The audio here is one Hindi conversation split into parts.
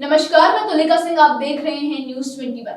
नमस्कार, मैं तुलिका सिंह। आप देख रहे हैं न्यूज 21।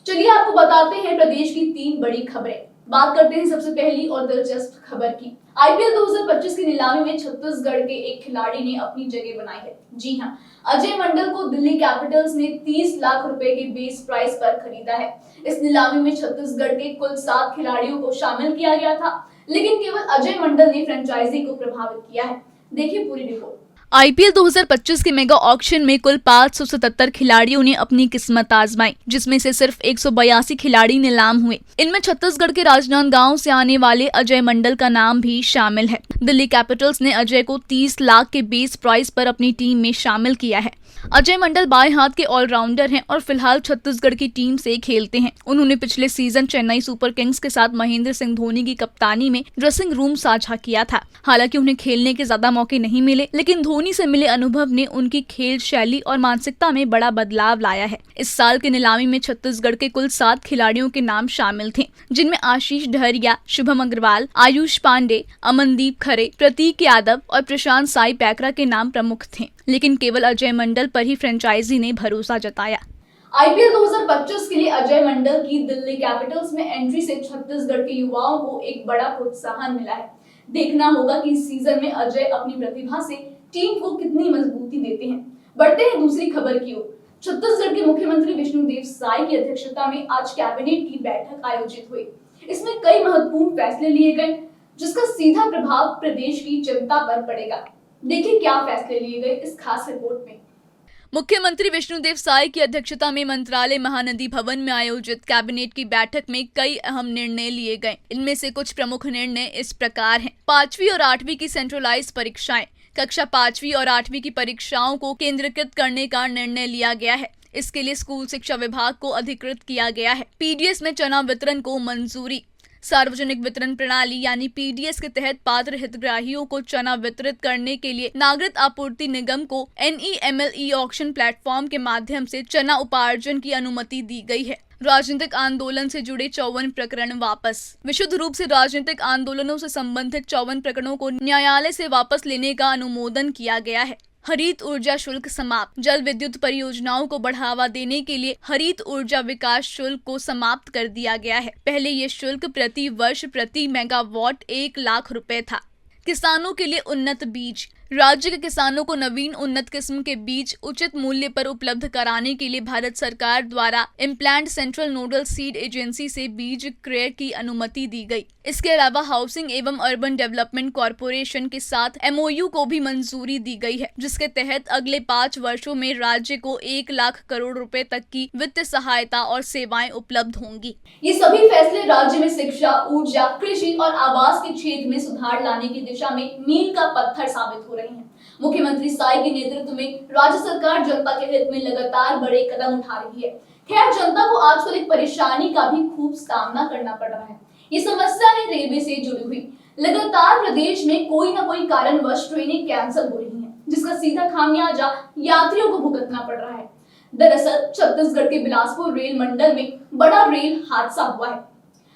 चलिए आपको बताते हैं प्रदेश की 3 बड़ी खबरें। बात करते हैं सबसे पहली और दिलचस्प खबर की। आईपीएल 2025 की नीलामी में छत्तीसगढ़ के एक खिलाड़ी ने अपनी जगह बनाई है। जी हां, अजय मंडल को दिल्ली कैपिटल्स ने 30 लाख रुपए के बेस प्राइस पर खरीदा है। इस नीलामी में छत्तीसगढ़ के कुल 7 खिलाड़ियों को शामिल किया गया था, लेकिन केवल अजय मंडल ने फ्रेंचाइजी को प्रभावित किया है। देखिए पूरी रिपोर्ट। आईपीएल 2025 के मेगा ऑक्शन में कुल 577 खिलाड़ियों ने अपनी किस्मत आजमाई, जिसमें से सिर्फ 182 खिलाड़ी नीलाम हुए। इनमें छत्तीसगढ़ के राजनांदगांव से आने वाले अजय मंडल का नाम भी शामिल है। दिल्ली कैपिटल्स ने अजय को 30 लाख के बेस प्राइस पर अपनी टीम में शामिल किया है। अजय मंडल बाएं हाथ के ऑलराउंडर हैं और फिलहाल छत्तीसगढ़ की टीम से खेलते हैं। उन्होंने पिछले सीजन चेन्नई सुपर किंग्स के साथ महेंद्र सिंह धोनी की कप्तानी में ड्रेसिंग रूम साझा किया था। हालांकि उन्हें खेलने के ज्यादा मौके नहीं मिले, लेकिन धोनी से मिले अनुभव ने उनकी खेल शैली और मानसिकता में बड़ा बदलाव लाया है। इस साल की नीलामी में छत्तीसगढ़ के कुल 7 खिलाड़ियों के नाम शामिल थे, जिनमें आशीष डहरिया, शुभम अग्रवाल, आयुष पांडे, अमनदीप खरे, प्रतीक यादव और प्रशांत साई पैकरा के नाम प्रमुख थे। लेकिन केवल अजय मंडल पर ही फ्रेंचाइजी ने भरोसा जताया। आईपीएल 2025 के लिए अजय मंडल की दिल्ली कैपिटल्स में एंट्री से छत्तीसगढ़ के युवाओं को एक बड़ा प्रोत्साहन मिला है। देखना होगा कि इस सीजन में अजय अपनी प्रतिभा से टीम को कितनी मजबूती देते हैं। बढ़ते हैं दूसरी खबर की ओर। छत्तीसगढ़ के मुख्यमंत्री विष्णुदेव साय की अध्यक्षता में आज कैबिनेट की बैठक आयोजित हुई। इसमें कई महत्वपूर्ण फैसले लिए गए, जिसका सीधा प्रभाव प्रदेश की जनता पर पड़ेगा। देखिए क्या फैसले लिए गए इस खास रिपोर्ट में। मुख्यमंत्री विष्णुदेव साय की अध्यक्षता में मंत्रालय महानदी भवन में आयोजित कैबिनेट की बैठक में कई अहम निर्णय लिए गए। इनमें से कुछ प्रमुख निर्णय इस प्रकार हैं। 5वीं और 8वीं की सेंट्रलाइज परीक्षाएं। कक्षा 5वीं और 8वीं की परीक्षाओं को केंद्रीकृत करने का निर्णय लिया गया है। इसके लिए स्कूल शिक्षा विभाग को अधिकृत किया गया है। पीडीएस में चना वितरण को मंजूरी। सार्वजनिक वितरण प्रणाली यानी पीडीएस के तहत पात्र हितग्राहियों को चना वितरित करने के लिए नागरिक आपूर्ति निगम को NEML ऑक्शन प्लेटफॉर्म के माध्यम से चना उपार्जन की अनुमति दी गई है। राजनीतिक आंदोलन से जुड़े 54 प्रकरण वापस। विशुद्ध रूप से राजनीतिक आंदोलनों से संबंधित 54 प्रकरणों को न्यायालय से वापस लेने का अनुमोदन किया गया है। हरित ऊर्जा शुल्क समाप्त। जल विद्युत परियोजनाओं को बढ़ावा देने के लिए हरित ऊर्जा विकास शुल्क को समाप्त कर दिया गया है। पहले ये शुल्क प्रति वर्ष प्रति मेगावाट 1 लाख रुपए था। किसानों के लिए उन्नत बीज। राज्य के किसानों को नवीन उन्नत किस्म के बीज उचित मूल्य पर उपलब्ध कराने के लिए भारत सरकार द्वारा implant central nodal seed agency से बीज क्रय की अनुमति दी गई। इसके अलावा हाउसिंग एवं अर्बन डेवलपमेंट कॉरपोरेशन के साथ MOU को भी मंजूरी दी गई है, जिसके तहत अगले 5 वर्षों में राज्य को 1 लाख करोड़ रुपए तक की वित्तीय सहायता और सेवाएं उपलब्ध होंगी। ये सभी फैसले राज्य में शिक्षा, ऊर्जा, कृषि और आवास के क्षेत्र में सुधार लाने की दिशा में मील का पत्थर साबित हो रही हैं। मुख्यमंत्री साय के नेतृत्व में राज्य सरकार जनता के हित में लगातार बड़े कदम उठा रही है। खैर, जनता को आजकल एक परेशानी का भी खूब सामना करना पड़ रहा है। ये समस्या है रेलवे से जुड़ी हुई। लगातार प्रदेश में कोई न कोई कारणवश ट्रेनें कैंसिल हो रही हैं, जिसका सीधा खामियाजा यात्रियों को भुगतना पड़ रहा है। दरअसल छत्तीसगढ़ के बिलासपुर रेल मंडल में बड़ा रेल हादसा हुआ है।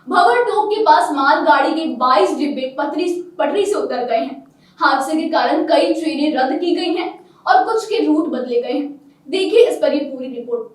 भवर टोक के पास मालगाड़ी के 22 डिब्बे पटरी से उतर गए हैं। हादसे के कारण कई ट्रेनें रद्द की गई हैं और कुछ के रूट बदले गए हैं। देखिए इस पर ये पूरी रिपोर्ट।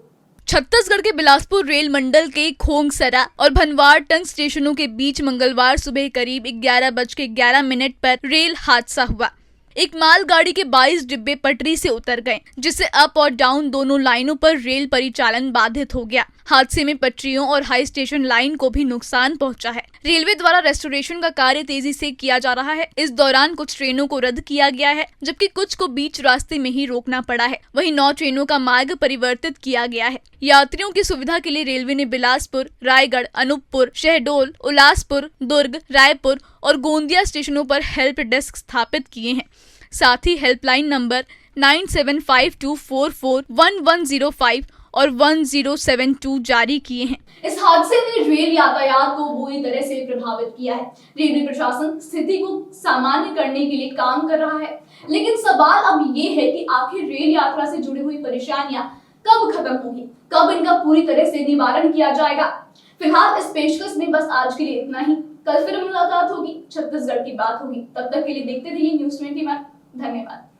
छत्तीसगढ़ के बिलासपुर रेल मंडल के खोंगसरा और भनवारटंग स्टेशनों के बीच मंगलवार सुबह करीब 11:11 पर रेल हादसा हुआ। एक मालगाड़ी के 22 डिब्बे पटरी से उतर गए, जिससे अप और डाउन दोनों लाइनों पर रेल परिचालन बाधित हो गया। हादसे में पटरियों और हाई स्टेशन लाइन को भी नुकसान पहुंचा है। रेलवे द्वारा रेस्टोरेशन का कार्य तेजी से किया जा रहा है। इस दौरान कुछ ट्रेनों को रद्द किया गया है, जबकि कुछ को बीच रास्ते में ही रोकना पड़ा है। वहीं 9 ट्रेनों का मार्ग परिवर्तित किया गया है। यात्रियों की सुविधा के लिए रेलवे ने बिलासपुर, रायगढ़, अनूपपुर, शहडोल, उल्लासपुर, दुर्ग, रायपुर और गोंदिया स्टेशनों पर हेल्प डेस्क स्थापित किए हैं। साथ ही हेल्पलाइन नंबर 9752441105 और 1072 जारी किए हैं। इस हादसे ने रेल यातायात को बुरी तरह से प्रभावित किया है। रेलवे प्रशासन स्थिति को सामान्य करने के लिए काम कर रहा है, लेकिन सवाल अब ये है कि आखिर रेल यात्रा से जुड़ी हुई परेशानियां कब खत्म होंगी, कब इनका पूरी तरह से निवारण किया जाएगा। फिलहाल इस पेशकश में बस आज के लिए इतना ही। कल फिर मुलाकात होगी, छत्तीसगढ़ की बात होगी। तब तक के लिए देखते रहिए न्यूज़ 21। धन्यवाद।